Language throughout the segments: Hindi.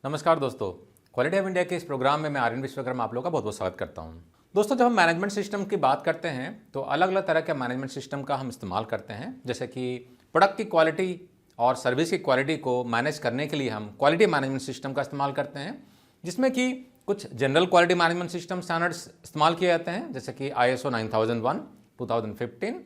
नमस्कार दोस्तों, क्वालिटी ऑफ इंडिया के इस प्रोग्राम में मैं आर्यन विश्वकर्मा आप लोगों का बहुत बहुत स्वागत करता हूं। दोस्तों, जब हम मैनेजमेंट सिस्टम की बात करते हैं तो अलग अलग तरह के मैनेजमेंट सिस्टम का हम इस्तेमाल करते हैं। जैसे कि प्रोडक्ट की क्वालिटी और सर्विस की क्वालिटी को मैनेज करने के लिए हम क्वालिटी मैनेजमेंट सिस्टम का इस्तेमाल करते हैं, जिसमें कि कुछ general quality management system standards इस्तेमाल किए जाते हैं, जैसे कि ISO 9001 2015,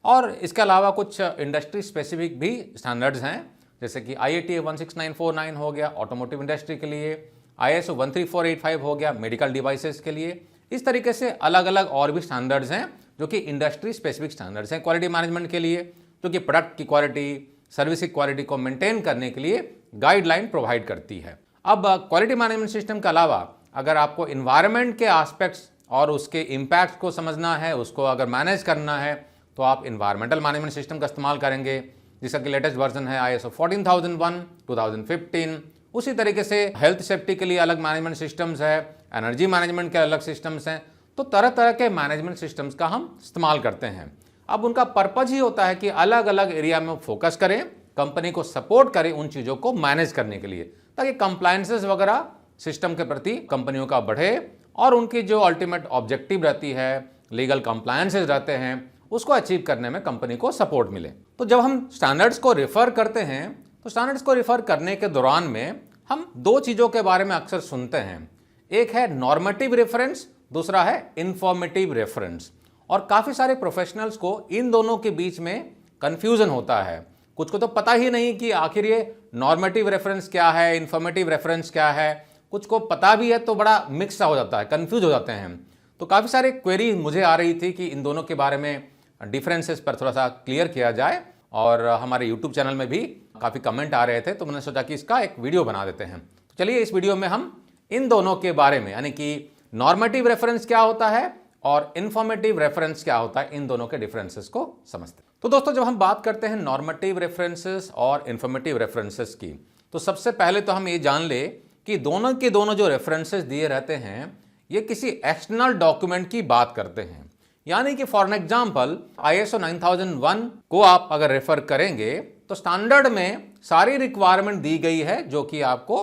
और इसके अलावा कुछ इंडस्ट्री स्पेसिफिक भी स्टैंडर्ड्स हैं, जैसे कि IATA 16949 हो गया ऑटोमोटिव इंडस्ट्री के लिए, ISO 13485 हो गया मेडिकल डिवाइसेस के लिए। इस तरीके से अलग अलग और भी स्टैंडर्ड्स हैं जो कि इंडस्ट्री स्पेसिफिक स्टैंडर्ड्स हैं क्वालिटी मैनेजमेंट के लिए, जो कि प्रोडक्ट की क्वालिटी, सर्विस की क्वालिटी को मेंटेन करने के लिए गाइडलाइन प्रोवाइड करती है। अब क्वालिटी मैनेजमेंट सिस्टम के अलावा अगर आपको इन्वायरमेंट के एस्पेक्ट्स और उसके इम्पैक्ट को समझना है, उसको अगर मैनेज करना है, तो आप इन्वायरमेंटल मैनेजमेंट सिस्टम का इस्तेमाल करेंगे, जिसका कि लेटेस्ट वर्जन है ISO 14001 2015। उसी तरीके से हेल्थ सेफ्टी के लिए अलग मैनेजमेंट सिस्टम्स है, एनर्जी मैनेजमेंट के अलग सिस्टम्स हैं। तो तरह तरह के मैनेजमेंट सिस्टम्स का हम इस्तेमाल करते हैं। अब उनका पर्पज ही होता है कि अलग अलग एरिया में फोकस करें, कंपनी को सपोर्ट करें उन चीज़ों को मैनेज करने के लिए, ताकि कंप्लायंसेस वगैरह सिस्टम के प्रति कंपनियों का बढ़े और उनकी जो अल्टीमेट ऑब्जेक्टिव रहती है, लीगल कंप्लायंसेस रहते हैं, उसको अचीव करने में कंपनी को सपोर्ट मिले। तो जब हम स्टैंडर्ड्स को रेफर करते हैं तो स्टैंडर्ड्स को रेफर करने के दौरान में हम दो चीज़ों के बारे में अक्सर सुनते हैं। एक है नॉर्मेटिव रेफरेंस, दूसरा है इंफॉर्मेटिव रेफरेंस। और काफ़ी सारे प्रोफेशनल्स को इन दोनों के बीच में कन्फ्यूज़न होता है। कुछ को तो पता ही नहीं कि आखिर ये नॉर्मेटिव रेफरेंस क्या है, इंफॉर्मेटिव रेफरेंस क्या है। कुछ को पता भी है तो बड़ा मिक्स सा हो जाता है, कन्फ्यूज हो जाते हैं। तो काफ़ी सारे क्वेरी मुझे आ रही थी कि इन दोनों के बारे में डिफरेंसेस पर थोड़ा सा क्लियर किया जाए, और हमारे यूट्यूब चैनल में भी काफ़ी कमेंट आ रहे थे, तो मैंने सोचा कि इसका एक वीडियो बना देते हैं। तो चलिए इस वीडियो में हम इन दोनों के बारे में, यानी कि नॉर्मेटिव रेफरेंस क्या होता है और इन्फॉर्मेटिव रेफरेंस क्या होता है, इन दोनों के डिफरेंसेस को समझते हैं। तो दोस्तों, जब हम बात करते हैं नॉर्मेटिव रेफरेंसेस और इन्फॉर्मेटिव रेफरेंसेस की, तो सबसे पहले तो हम ये जान ले कि दोनों के दोनों जो रेफरेंसेस दिए रहते हैं ये किसी एक्सटर्नल डॉक्यूमेंट की बात करते हैं। यानी कि फॉर एग्जाम्पल ISO 9001 को आप अगर रेफर करेंगे तो स्टैंडर्ड में सारी रिक्वायरमेंट दी गई है जो कि आपको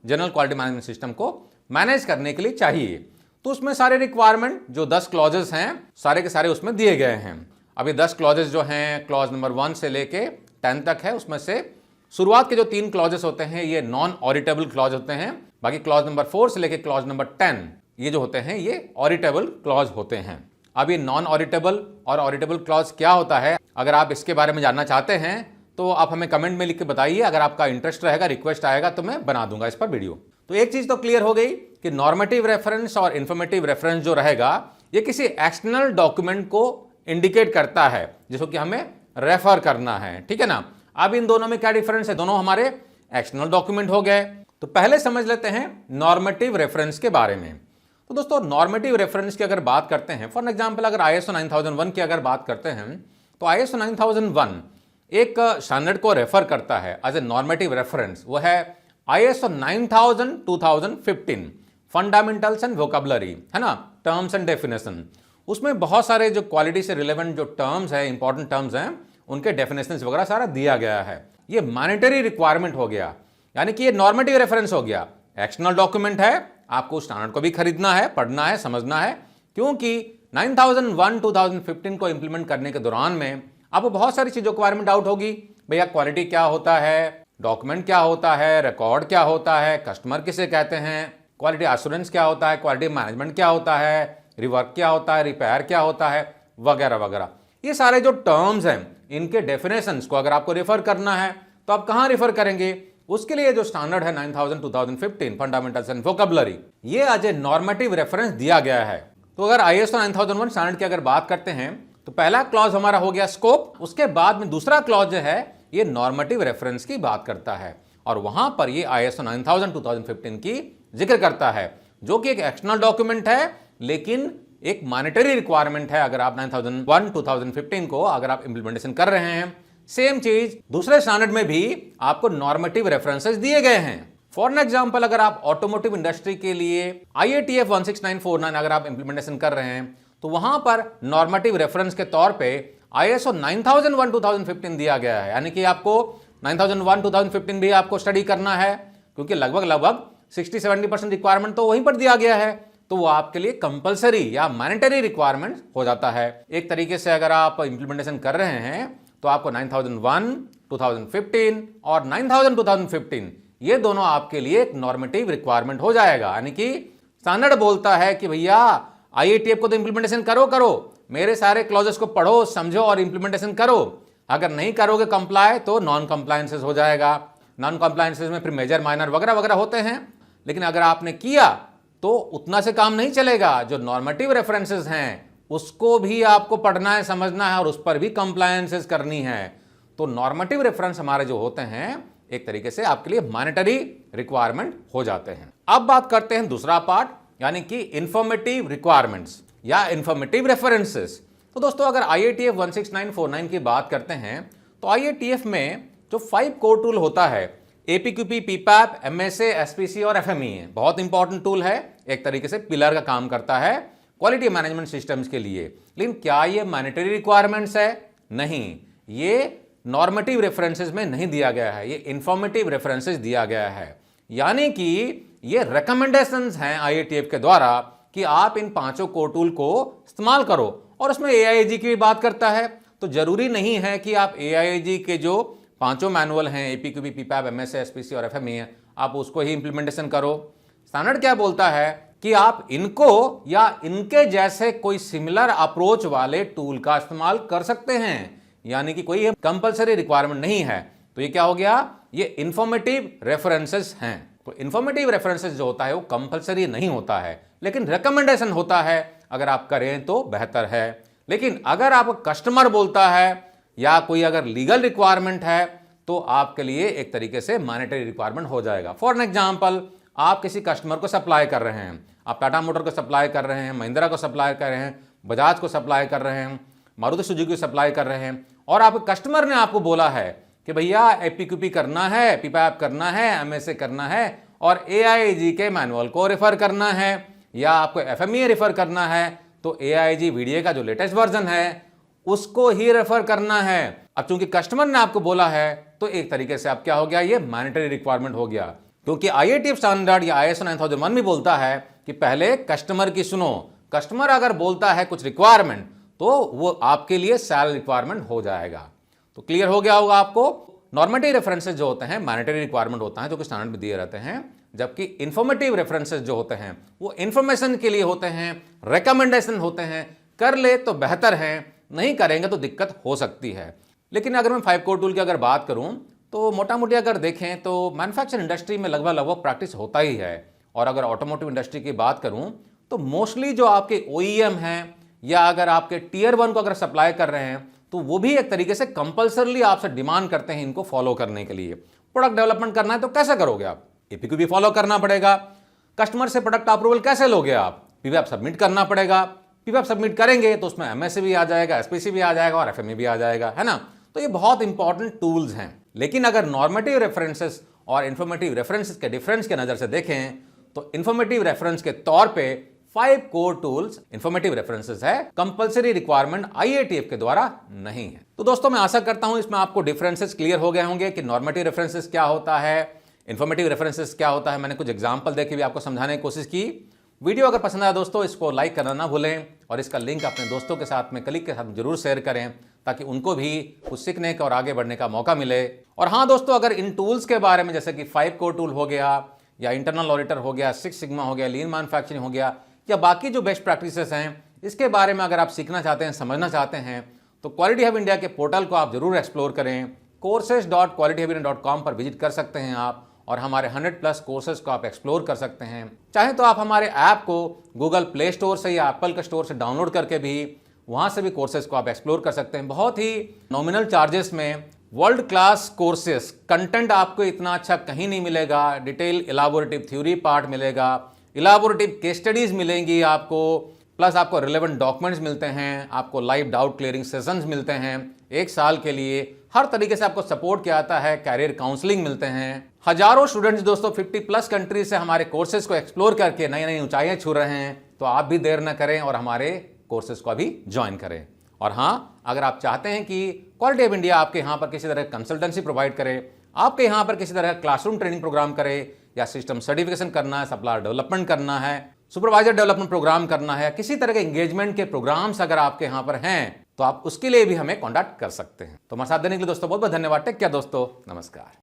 जनरल क्वालिटी मैनेजमेंट सिस्टम को मैनेज करने के लिए चाहिए। तो उसमें सारे रिक्वायरमेंट जो 10 क्लॉजेस हैं सारे के सारे उसमें दिए गए हैं। अभी 10 क्लॉजेस जो हैं, क्लॉज नंबर 1 से लेके 10 तक है। उसमें से शुरुआत के जो 3 क्लॉजेस होते हैं ये नॉन ऑडिटेबल क्लॉज होते हैं। बाकी क्लॉज नंबर 4 से लेके क्लॉज नंबर 10 ये जो होते हैं ये ऑडिटेबल क्लॉज होते हैं। अब ये नॉन ऑडिटेबल और ऑडिटेबल क्लॉज क्या होता है, अगर आप इसके बारे में जानना चाहते हैं तो आप हमें कमेंट में लिख के बताइए। अगर आपका इंटरेस्ट रहेगा, रिक्वेस्ट आएगा, तो मैं बना दूंगा इस पर वीडियो। तो एक चीज तो क्लियर हो गई कि नॉर्मेटिव रेफरेंस और इन्फॉर्मेटिव रेफरेंस जो रहेगा ये किसी एक्सटर्नल डॉक्यूमेंट को इंडिकेट करता है जिसको कि हमें रेफर करना है, ठीक है ना। अब इन दोनों में क्या डिफरेंस है, दोनों हमारे एक्सटर्नल डॉक्यूमेंट हो गए। तो पहले समझ लेते हैं नॉर्मेटिव रेफरेंस के बारे में। तो दोस्तों, नॉर्मेटिव रेफरेंस की अगर बात करते हैं, फॉर एग्जांपल अगर ISO 9001 की अगर बात करते हैं तो ISO 9001 एक स्टैंडर्ड को रेफर करता है एज ए नॉर्मेटिव रेफरेंस। वो है ISO 9000 2015 फंडामेंटल्स एंड वोकैबुलरी, है ना, टर्म्स एंड डेफिनेशन। उसमें बहुत सारे जो क्वालिटी से रिलेवेंट जो टर्म्स है, इंपॉर्टेंट टर्म्स हैं, उनके डेफिनेशंस वगैरह सारा दिया गया है। ये मैंडेटरी रिक्वायरमेंट हो गया, यानी कि ये नॉर्मेटिव रेफरेंस हो गया। एक्सटर्नल डॉक्यूमेंट है, आपको स्टैंडर्ड को भी खरीदना है, पढ़ना है, समझना है, क्योंकि 9001 2015 को इंप्लीमेंट करने के दौरान में आपको बहुत सारी चीज़ों के बारे में डाउट होगी। भैया क्वालिटी क्या होता है, डॉक्यूमेंट क्या होता है, रिकॉर्ड क्या होता है, कस्टमर किसे कहते हैं, क्वालिटी एश्योरेंस क्या होता है, क्वालिटी मैनेजमेंट क्या होता है, रिवर्क क्या होता है, रिपेयर क्या होता है, वगैरह वगैरह। ये सारे जो टर्म्स हैं इनके डेफिनेशंस को अगर आपको रेफर करना है तो आप कहाँ रेफर करेंगे, उसके लिए जो स्टैंडर्ड है 9000 2015 फंडामेंटल्स एंड वोकैबुलरी, ये एज ए नॉर्मेटिव रेफरेंस दिया गया है। तो अगर ISO 9001 स्टैंडर्ड की अगर बात करते हैं तो पहला क्लॉज हमारा हो गया स्कोप, उसके बाद में दूसरा क्लॉज जो है ये नॉर्मेटिव रेफरेंस की बात करता है, और वहां पर ये ISO 9000 2015 की जिक्र करता है, जो कि एक एक्सटर्नल डॉक्यूमेंट है लेकिन एक मॉनेटरी रिक्वायरमेंट है। अगर आप 9001 2015 को अगर आप इंप्लीमेंटेशन कर रहे हैं, सेम चीज दूसरे स्टैंडर्ड में भी आपको नॉर्मेटिव रेफरेंसेस दिए गए हैं। फॉर एग्जांपल अगर आप ऑटोमोटिव इंडस्ट्री के लिए IATF 16949 अगर आप इंप्लीमेंटेशन कर रहे हैं तो वहां पर नॉर्मेटिव रेफरेंस के तौर पे ISO 9001 2015 दिया गया है। यानी कि आपको 9001 2015 भी आपको स्टडी करना है, क्योंकि लगभग 60-70% रिक्वायरमेंट तो वहीं पर दिया गया है, तो वो आपके लिए कंपलसरी या मैंडेटरी रिक्वायरमेंट हो जाता है। एक तरीके से अगर आप इंप्लीमेंटेशन कर रहे हैं तो आपको 9001 2015 और 9000 2015 ये दोनों आपके लिए एक नॉर्मेटिव रिक्वायरमेंट हो जाएगा। यानी कि स्टैंडर्ड बोलता है कि भैया IATF को तो इंप्लीमेंटेशन करो, मेरे सारे क्लॉजेस को पढ़ो, समझो और इंप्लीमेंटेशन करो। अगर नहीं करोगे कंप्लाई तो नॉन कंप्लायंसेस हो जाएगा। नॉन कंप्लायंसेस में फिर मेजर माइनर वगैरह वगैरह होते हैं। लेकिन अगर आपने किया तो उतना से काम नहीं चलेगा। जो नॉर्मेटिव रेफरेंसेस हैं उसको भी आपको पढ़ना है, समझना है और उस पर भी कंप्लायंसेस करनी है। तो नॉर्मेटिव रेफरेंस हमारे जो होते हैं एक तरीके से आपके लिए मैंडेटरी रिक्वायरमेंट हो जाते हैं। अब बात करते हैं दूसरा पार्ट, यानी कि इंफॉर्मेटिव रिक्वायरमेंट्स या इंफॉर्मेटिव रेफरेंसेस। तो दोस्तों अगर IATF 16949 की बात करते हैं तो IATF में जो 5 कोर टूल होता है APQP, PPAP, MSA, SPC और FME है, बहुत इंपॉर्टेंट टूल है, एक तरीके से पिलर का काम करता है क्वालिटी मैनेजमेंट सिस्टम्स के लिए। लेकिन क्या ये मैंडेटरी रिक्वायरमेंट्स है? नहीं, ये नॉर्मेटिव रेफरेंसेस में नहीं दिया गया है, ये इंफॉर्मेटिव रेफरेंसेस दिया गया है। यानी कि ये रिकमेंडेशंस हैं IATF के द्वारा कि आप इन 5 कोर टूल को इस्तेमाल करो। और उसमें AIAG की भी बात करता है, तो जरूरी नहीं है कि आप AIAG के जो 5 मैनुअल हैं APQP, PPAP, MSA, SPC और FME है, आप उसको ही इंप्लीमेंटेशन करो। स्टैंडर्ड क्या बोलता है कि आप इनको या इनके जैसे कोई सिमिलर अप्रोच वाले टूल का इस्तेमाल कर सकते हैं। यानी कि कोई कंपलसरी रिक्वायरमेंट नहीं है। तो ये क्या हो गया? ये इंफॉर्मेटिव रेफरेंसेस हैं। तो इंफॉर्मेटिव रेफरेंसेस जो होता है वो कंपलसरी नहीं होता है, लेकिन रिकमेंडेशन होता है। अगर आप करें तो बेहतर है। लेकिन अगर आप कस्टमर बोलता है या कोई अगर लीगल रिक्वायरमेंट है तो आपके लिए एक तरीके से मैंडेटरी रिक्वायरमेंट हो जाएगा। फॉर एग्जांपल, आप किसी कस्टमर को सप्लाई कर रहे हैं, आप टाटा मोटर को सप्लाई कर रहे हैं, महिंद्रा को सप्लाई कर रहे हैं, बजाज को सप्लाई कर रहे हैं, मारुति सुजुकी को सप्लाई कर रहे हैं, और आप कस्टमर ने आपको बोला है कि भैया APQP करना है, PPAP करना है, MSA करना है और AIAG के मैनुअल को रेफर करना है या आपको FME रेफर करना है, तो AIAG VDA का जो लेटेस्ट वर्जन है उसको ही रेफर करना है। अब चूंकि कस्टमर ने आपको बोला है तो एक तरीके से आप क्या हो गया, ये मैंडेटरी रिक्वायरमेंट हो गया। क्योंकि IATF स्टैंडर्ड या ISO 9001 भी बोलता है कि पहले कस्टमर की सुनो। कस्टमर अगर बोलता है कुछ रिक्वायरमेंट तो वो आपके लिए सैल रिक्वायरमेंट हो जाएगा। तो क्लियर हो गया होगा आपको। नॉर्मेटिव रेफरेंसेस जो होते हैं मैंडेटरी रिक्वायरमेंट होता है, जो कि स्टैंडर्ड में दिए रहते हैं, जबकि इंफॉर्मेटिव रेफरेंसेस जो होते हैं वो इंफॉर्मेशन के लिए होते हैं, रिकमेंडेशन होते हैं। कर ले तो बेहतर है, नहीं करेंगे तो दिक्कत हो सकती है। लेकिन अगर मैं 5 कोर टूल की अगर बात करूं तो मोटा मोटी अगर देखें तो मैन्युफैक्चरिंग इंडस्ट्री में लगभग प्रैक्टिस होता ही है। और अगर ऑटोमोटिव इंडस्ट्री की बात करूं तो मोस्टली जो आपके OEM हैं या अगर आपके Tier 1 को अगर सप्लाई कर रहे हैं तो वो भी एक तरीके से कंपल्सरली आपसे डिमांड करते हैं इनको फॉलो करने के लिए। प्रोडक्ट डेवलपमेंट करना है तो कैसे करोगे आप? APQP फॉलो करना पड़ेगा। कस्टमर से प्रोडक्ट अप्रूवल कैसे लोगे आप? PPAP सबमिट करना पड़ेगा। PPAP सबमिट करेंगे तो उसमें MSA भी आ जाएगा, SPC भी आ जाएगा और FME भी आ जाएगा, है ना। तो ये बहुत इंपॉर्टेंट टूल्स हैं। लेकिन अगर नॉर्मेटिव रेफरेंसेस और इंफॉर्मेटिव रेफरेंसेस के डिफरेंस के नजर से देखें तो इंफॉर्मेटिव रेफरेंस के तौर पे 5 कोर टूल्स इंफॉर्मेटिव रेफरेंसेस है, कंपलसरी रिक्वायरमेंट IATF के द्वारा नहीं है। तो दोस्तों मैं आशा करता हूं इसमें आपको डिफरेंसेस क्लियर हो गए होंगे कि नॉर्मेटिव रेफरेंसेस क्या होता है, इंफॉर्मेटिव रेफरेंसेस क्या होता है। मैंने कुछ एग्जांपल देके भी आपको समझाने की कोशिश की। वीडियो अगर पसंद आया दोस्तों इसको लाइक करना ना भूलें और इसका लिंक अपने दोस्तों के साथ में, कलीग के साथ जरूर शेयर करें ताकि उनको भी कुछ सीखने का और आगे बढ़ने का मौका मिले। और हाँ दोस्तों, अगर इन टूल्स के बारे में जैसे कि 5 कोर टूल हो गया या इंटरनल ऑडिटर हो गया, 6 सिग्मा हो गया, लीन मैन्युफैक्चरिंग हो गया या बाकी जो बेस्ट प्रैक्टिसेस हैं, इसके बारे में अगर आप सीखना चाहते हैं, समझना चाहते हैं तो क्वालिटी हब इंडिया के पोर्टल को आप जरूर एक्सप्लोर करें। courses.qualityhubindia.com पर विजिट कर सकते हैं आप और हमारे 100+ कोर्सेज को आप एक्सप्लोर कर सकते हैं। चाहे तो आप हमारे ऐप को गूगल प्ले स्टोर से या एप्पल के स्टोर से डाउनलोड करके भी वहाँ से भी कोर्सेज को आप एक्सप्लोर कर सकते हैं। बहुत ही नॉमिनल चार्जेस में वर्ल्ड क्लास कोर्सेज, कंटेंट आपको इतना अच्छा कहीं नहीं मिलेगा। डिटेल इलाबोरेटिव थ्योरी पार्ट मिलेगा, इलाबोरेटिव केस स्टडीज मिलेंगी आपको, प्लस आपको रिलेवेंट डॉक्यूमेंट्स मिलते हैं, आपको लाइव डाउट क्लियरिंग सेशंस मिलते हैं 1 साल के लिए। हर तरीके से आपको सपोर्ट किया जाता है, कैरियर काउंसलिंग मिलते हैं। हजारों स्टूडेंट्स दोस्तों 50+ कंट्रीज से हमारे कोर्सेज को एक्सप्लोर करके नई नई ऊंचाइयां छू रहे हैं। तो आप भी देर न करें और हमारे कोर्सेज को अभी ज्वाइन करें। और हाँ, अगर आप चाहते हैं कि क्वालिटी हब इंडिया आपके यहाँ पर किसी तरह कंसल्टेंसी प्रोवाइड करे, आपके यहाँ पर किसी तरह क्लासरूम ट्रेनिंग प्रोग्राम करे या सिस्टम सर्टिफिकेशन करना है, सप्लायर डेवलपमेंट करना है, सुपरवाइजर डेवलपमेंट प्रोग्राम करना है, किसी तरह के एंगेजमेंट के प्रोग्राम्स अगर आपके यहाँ पर हैं तो आप उसके लिए भी हमें कॉन्टैक्ट कर सकते हैं। तो हमारे साथ देने के लिए दोस्तों बहुत बहुत धन्यवाद। टेक केयर दोस्तों, नमस्कार।